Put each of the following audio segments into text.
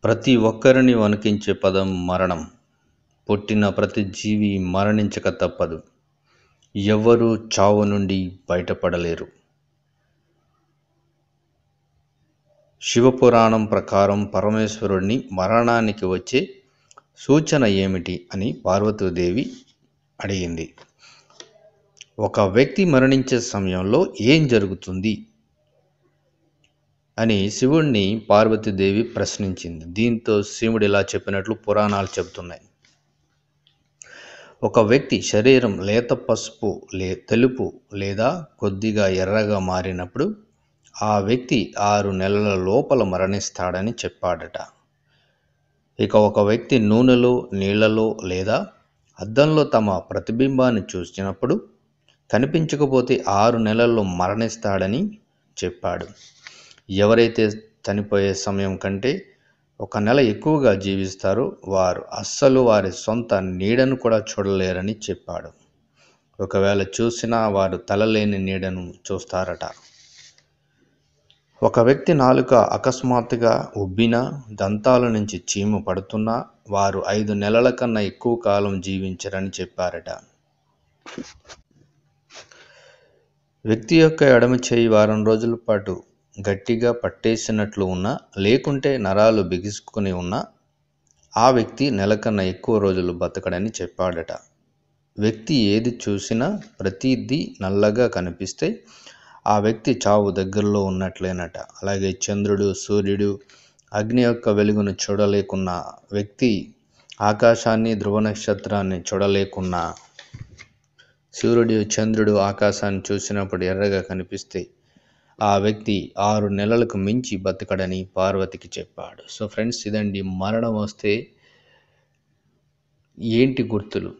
ప్రతి ఒక్కరిని వణికించే పదం మరణం. పుట్టిన ప్రతి జీవి మరణించక తప్పదు. ఎవ్వరూ చావు నుండి బయటపడలేరు. శివపురాణం ప్రకారం పరమేశ్వరుడిని మరణానికి వచ్చే సూచన ఏమిటి అని పార్వతీదేవి అడిగింది. ఒక వ్యక్తి మరణించే సమయంలో ఏం జరుగుతుంది అని శివుణ్ణి పార్వతీదేవి ప్రశ్నించింది. దీంతో శివుడు ఇలా చెప్పినట్లు పురాణాలు చెబుతున్నాయి. ఒక వ్యక్తి శరీరం లేత పసుపు తెలుపు లేదా కొద్దిగా ఎర్రగా మారినప్పుడు ఆ వ్యక్తి 6 నెలల లోపల మరణిస్తాడని చెప్పాడట. ఇక ఒక వ్యక్తి నూనెలో, నీళ్లలో లేదా అద్దంలో తమ ప్రతిబింబాన్ని చూసినప్పుడు కనిపించకపోతే 6 నెలల్లో మరణిస్తాడని చెప్పాడు. ఎవరైతే చనిపోయే సమయం కంటే 1 నెల ఎక్కువగా జీవిస్తారో వారు అస్సలు వారి సొంత నీడను కూడా చూడలేరని చెప్పాడు. ఒకవేళ చూసినా వారు తలలేని నీడను చూస్తారట. ఒక వ్యక్తి నాలుక అకస్మాత్తుగా ఉబ్బినా, దంతాల నుంచి చీము పడుతున్నా వారు 5 నెలల కన్నా ఎక్కువ కాలం జీవించరని చెప్పారట. వ్యక్తి యొక్క ఎడమ చేయి వారం రోజుల పాటు గట్టిగా పట్టేసినట్లు ఉన్నా, లేకుంటే నరాలు బిగుసుకుని ఉన్నా ఆ వ్యక్తి నెల కన్నా ఎక్కువ రోజులు బతకడని చెప్పాడట. వ్యక్తి ఏది చూసినా ప్రతిదీ నల్లగా కనిపిస్తే ఆ వ్యక్తి చావు దగ్గరలో ఉన్నట్లేనట. అలాగే చంద్రుడు, సూర్యుడు, అగ్ని యొక్క వెలుగును చూడలేకున్న వ్యక్తి ఆకాశాన్ని, ధ్రువ నక్షత్రాన్ని చూడలేకున్నా సూర్యుడు, చంద్రుడు, ఆకాశాన్ని చూసినప్పుడు ఎర్రగా కనిపిస్తే ఆ వ్యక్తి 6 నెలలకు మించి బతకడని పార్వతికి చెప్పాడు. సో ఫ్రెండ్స్, ఇదండి మరణం వస్తే ఏంటి గుర్తులు,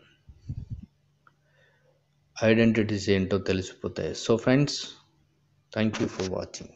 ఐడెంటిటీస్ ఏంటో తెలిసిపోతాయి. So friends, thank you for watching.